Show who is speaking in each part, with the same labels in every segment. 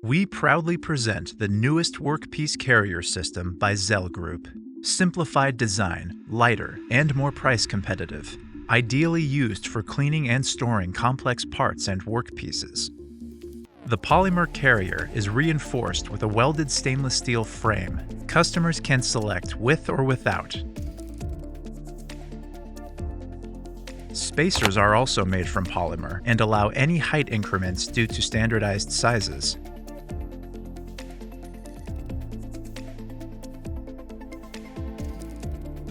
Speaker 1: We proudly present the newest workpiece carrier system by ZELL Group. Simplified design, lighter, and more price competitive. Ideally used for cleaning and storing complex parts and workpieces. The polymer carrier is reinforced with a welded stainless steel frame. Customers can select with or without. Spacers are also made from polymer and allow any height increments due to standardized sizes.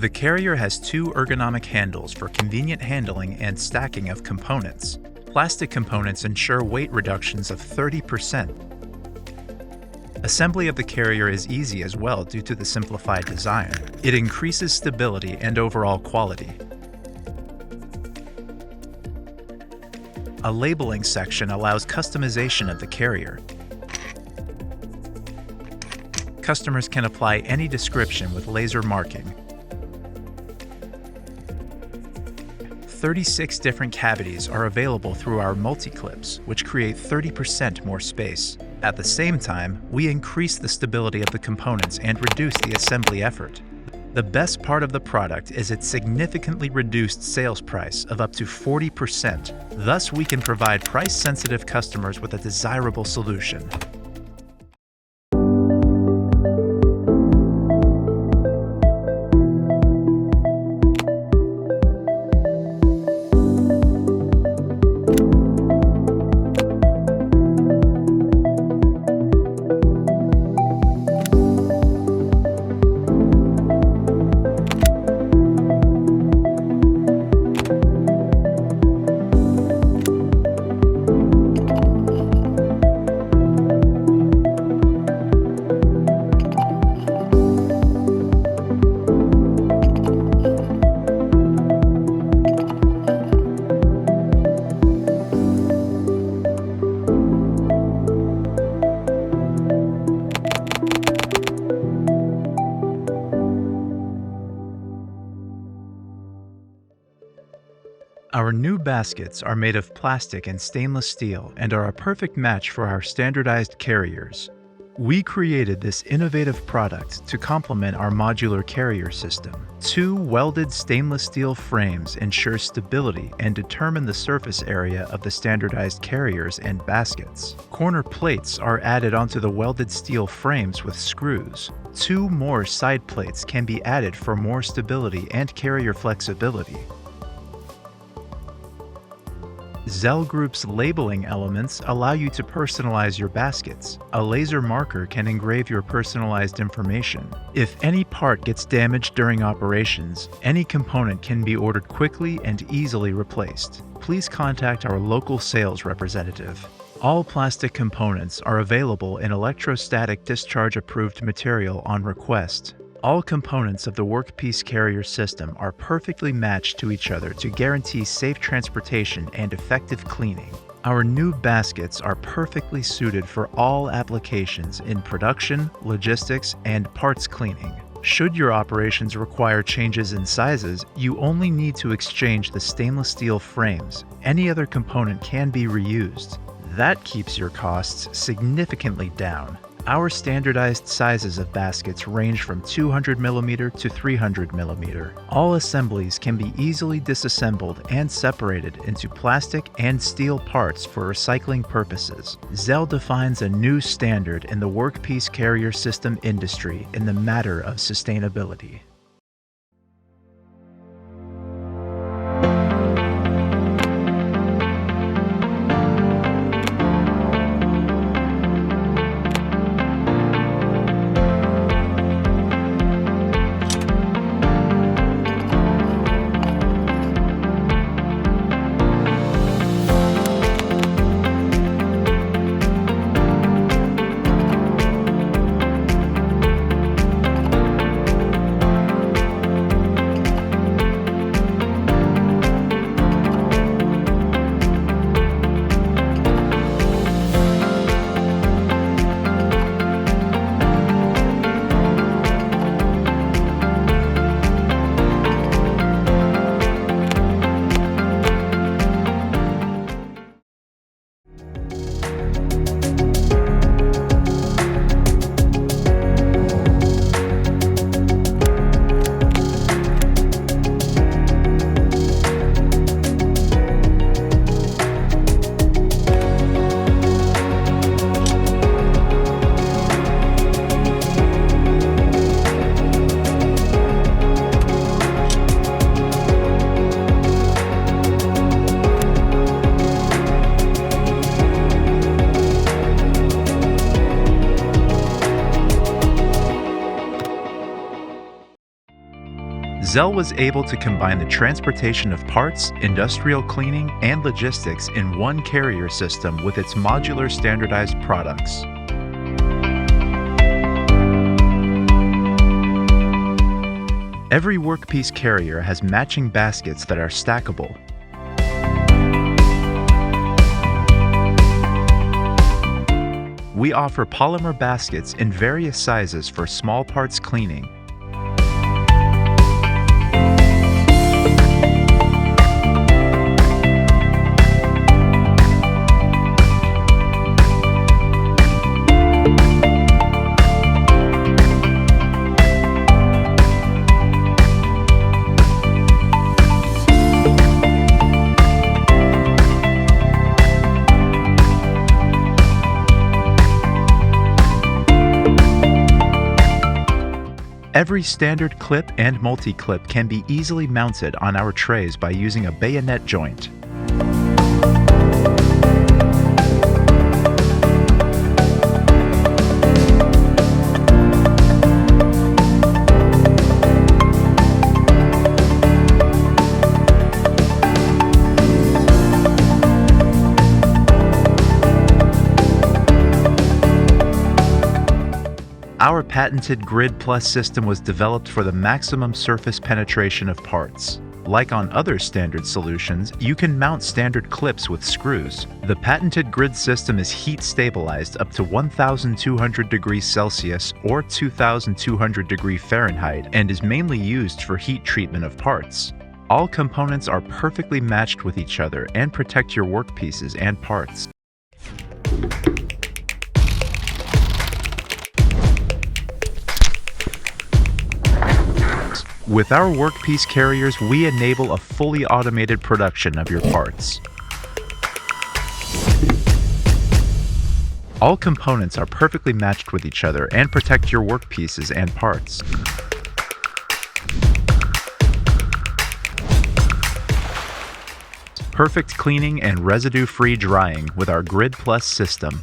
Speaker 1: The carrier has two ergonomic handles for convenient handling and stacking of components. Plastic components ensure weight reductions of 30%. Assembly of the carrier is easy as well due to the simplified design. It increases stability and overall quality. A labeling section allows customization of the carrier. Customers can apply any description with laser marking. 36 different cavities are available through our multi-clips, which create 30% more space. At the same time, we increase the stability of the components and reduce the assembly effort. The best part of the product is its significantly reduced sales price of up to 40%. Thus, we can provide price-sensitive customers with a desirable solution. Our new baskets are made of plastic and stainless steel and are a perfect match for our standardized carriers. We created this innovative product to complement our modular carrier system. Two welded stainless steel frames ensure stability and determine the surface area of the standardized carriers and baskets. Corner plates are added onto the welded steel frames with screws. Two more side plates can be added for more stability and carrier flexibility. ZELL Group's labeling elements allow you to personalize your baskets. A laser marker can engrave your personalized information. If any part gets damaged during operations, any component can be ordered quickly and easily replaced. Please contact our local sales representative. All plastic components are available in electrostatic discharge approved material on request. All components of the workpiece carrier system are perfectly matched to each other to guarantee safe transportation and effective cleaning. Our new baskets are perfectly suited for all applications in production, logistics, and parts cleaning. Should your operations require changes in sizes, you only need to exchange the stainless steel frames. Any other component can be reused. That keeps your costs significantly down. Our standardized sizes of baskets range from 200mm to 300mm. All assemblies can be easily disassembled and separated into plastic and steel parts for recycling purposes. ZELL defines a new standard in the workpiece carrier system industry in the matter of sustainability. ZELL was able to combine the transportation of parts, industrial cleaning, and logistics in one carrier system with its modular standardized products. Every workpiece carrier has matching baskets that are stackable. We offer polymer baskets in various sizes for small parts cleaning. Every standard clip and multi-clip can be easily mounted on our trays by using a bayonet joint. Our patented Grid Plus system was developed for the maximum surface penetration of parts. Like on other standard solutions, you can mount standard clips with screws. The patented grid system is heat stabilized up to 1,200 degrees Celsius or 2,200 degrees Fahrenheit and is mainly used for heat treatment of parts. All components are perfectly matched with each other and protect your workpieces and parts. With our workpiece carriers, we enable a fully automated production of your parts. All components are perfectly matched with each other and protect your workpieces and parts. Perfect cleaning and residue-free drying with our Grid Plus system.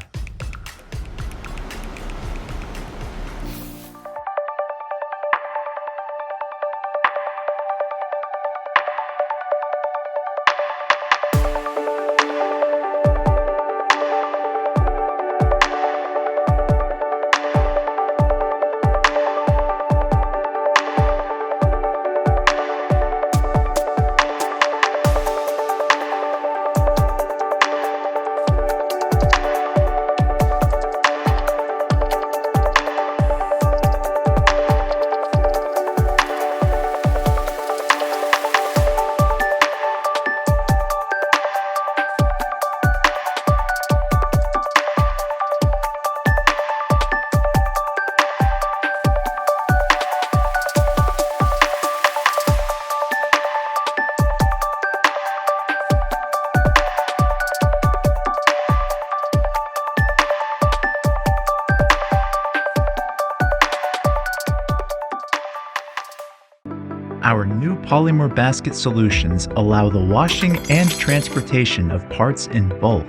Speaker 1: Our new polymer basket solutions allow the washing and transportation of parts in bulk.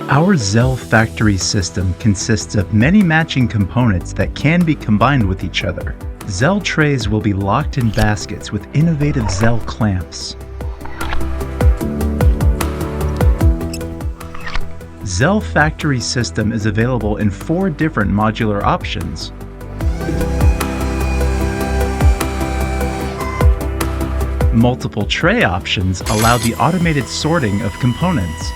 Speaker 1: Our ZELL Factory System consists of many matching components that can be combined with each other. ZELL trays will be locked in baskets with innovative ZELL clamps. ZELL Factory System is available in 4 different modular options. Multiple tray options allow the automated sorting of components.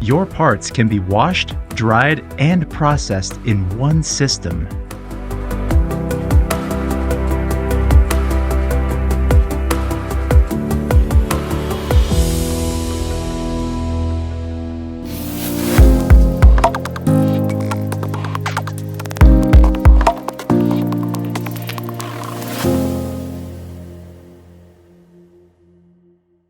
Speaker 1: Your parts can be washed, dried, and processed in one system.